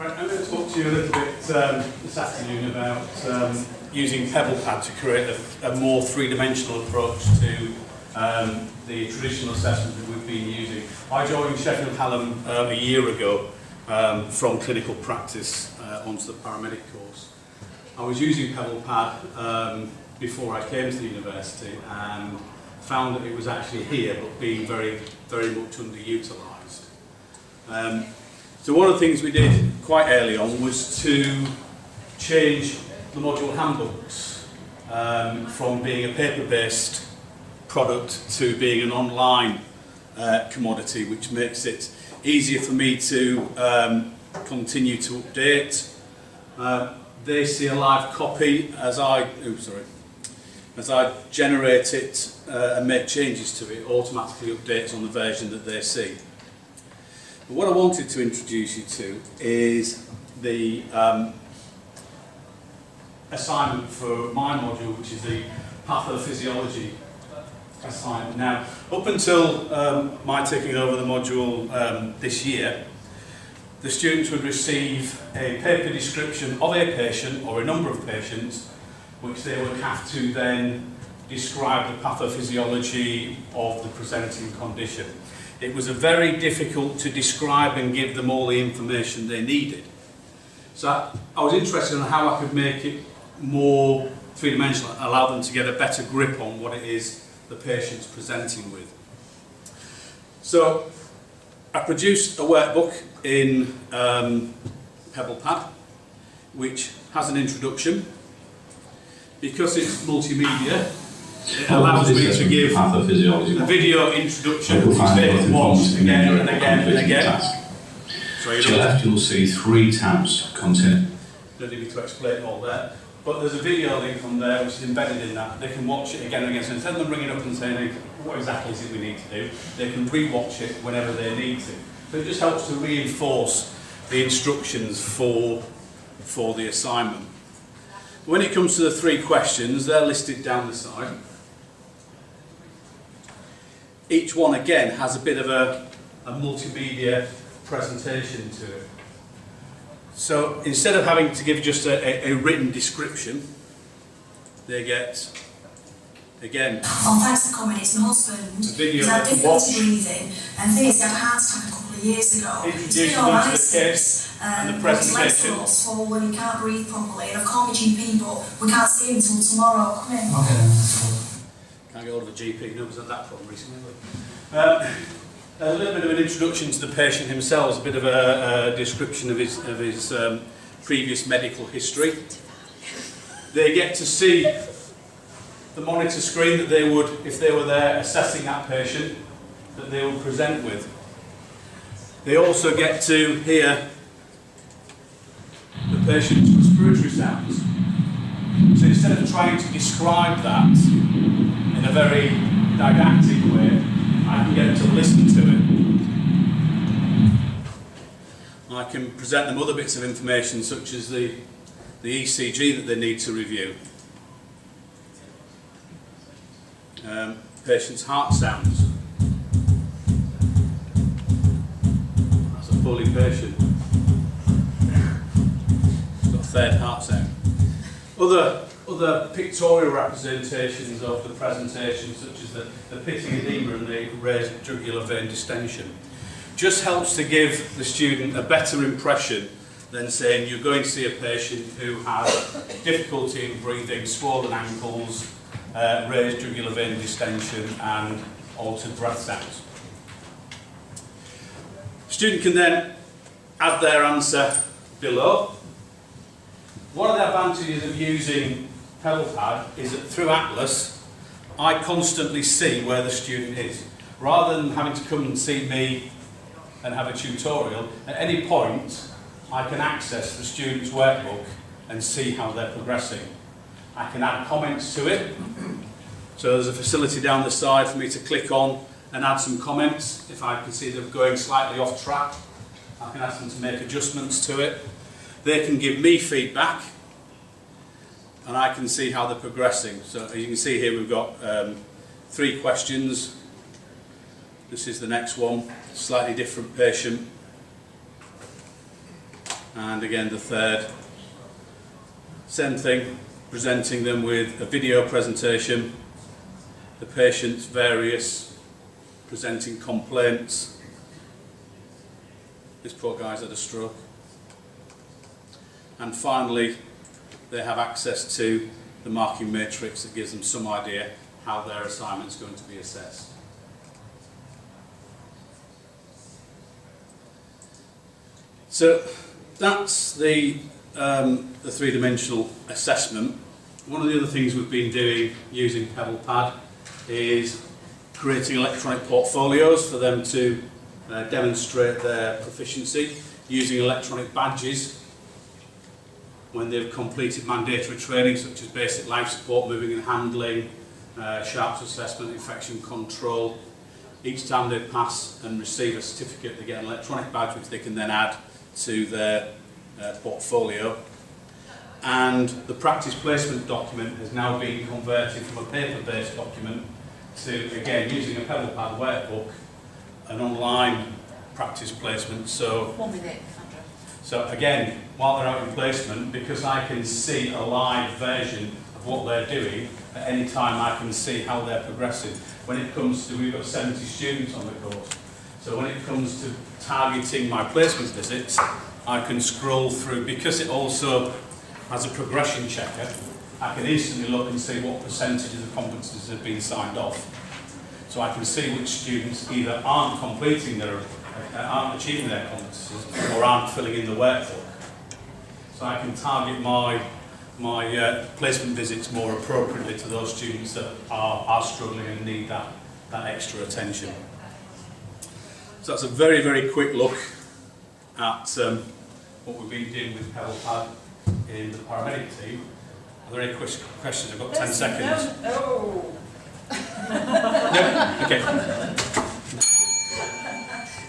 Right, I'm going to talk to you a little bit this afternoon about using Pebblepad to create a more three-dimensional approach to the traditional assessment that we've been using. I joined Sheffield Hallam a year ago from clinical practice onto the paramedic course. I was using Pebblepad before I came to the university and found that it was actually here but being very, very much underutilised. So one of the things we did quite early on was to change the module handbooks from being a paper-based product to being an online commodity, which makes it easier for me to continue to update. They see a live copy as I generate it and make changes to it, automatically updates on the version that they see. But what I wanted to introduce you to is the assignment for my module, which is the pathophysiology assignment. Now, up until my taking over the module this year, the students would receive a paper description of a patient or a number of patients, which they would have to then describe the pathophysiology of the presenting condition. It was very difficult to describe and give them all the information they needed. So I was interested in how I could make it more three-dimensional, allow them to get a better grip on what it is the patient's presenting with. So I produced a workbook in Pebblepad, which has an introduction. Because it's multimedia, it allows me to give a video introduction, which they can watch again and again and again. To your left, you'll see 3 tabs: content. Don't need me to explain all that, but there's a video link on there which is embedded in that. They can watch it again and again. So instead of them ringing up and saying, what exactly is it we need to do, they can re-watch it whenever they need to. So it just helps to reinforce the instructions for the assignment. When it comes to the 3 questions, they're listed down the side. Each one, again, has a bit of a multimedia presentation to it. So instead of having to give just a written description, they get, again, thanks for coming. It's my husband. He's had difficulty breathing, and things he had a heart attack a couple of years ago. Introduce them to the case and the presentation. His swollen when he can't breathe properly, and I've called my GP, but we can't see him until tomorrow. Come in. Okay. Can't get hold of a GP. Nobody's had that problem recently. A little bit of an introduction to the patient himself, a bit of a description of his previous medical history. They get to see the monitor screen that they would, if they were there assessing that patient, that they would present with. They also get to hear the patient's respiratory sounds. So instead of trying to describe that in a very didactic way, I can get them to listen to it. I can present them other bits of information such as the ECG that they need to review. Patient's heart sounds. That's a poorly patient. It's got a third heart sound. Other pictorial representations of the presentation, such as the pitting edema and the raised jugular vein distension, just helps to give the student a better impression than saying you're going to see a patient who has difficulty in breathing, swollen ankles, raised jugular vein distension and altered breath sounds. The student can then add their answer below. One of the advantages of using Pebblepad is that through Atlas, I constantly see where the student is. Rather than having to come and see me and have a tutorial, at any point I can access the student's workbook and see how they're progressing. I can add comments to it. So there's a facility down the side for me to click on and add some comments. If I can see them going slightly off track, I can ask them to make adjustments to it. They can give me feedback, and I can see how they're progressing. So as you can see here, we've got 3 questions. This is the next one, slightly different patient. And again, the third, same thing, presenting them with a video presentation, the patient's various presenting complaints. This poor guy's had a stroke. And finally, they have access to the marking matrix that gives them some idea how their assignment's going to be assessed. So that's the three-dimensional assessment. One of the other things we've been doing using Pebblepad is creating electronic portfolios for them to demonstrate their proficiency using electronic badges when they've completed mandatory training such as basic life support, moving and handling, sharps assessment, infection control. Each time they pass and receive a certificate, they get an electronic badge which they can then add to their portfolio. And the practice placement document has now been converted from a paper-based document to, again, using a Pebblepad workbook, an online practice placement. So, 1 minute, Sandra. so again, while they're out in placement, because I can see a live version of what they're doing, at any time I can see how they're progressing. When it comes to, we've got 70 students on the course, so when it comes to targeting my placement visits, I can scroll through, because it also has a progression checker, I can instantly look and see what percentage of the competencies have been signed off. So I can see which students either aren't completing their, aren't achieving their competencies or aren't filling in the workbook. So I can target my placement visits more appropriately to those students that are struggling and need that extra attention. So that's a very, very quick look at what we've been doing with Pebblepad in the paramedic team. Are there any questions? I've got 10 seconds. No. No? Okay.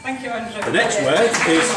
Thank you, Andrew. The next word is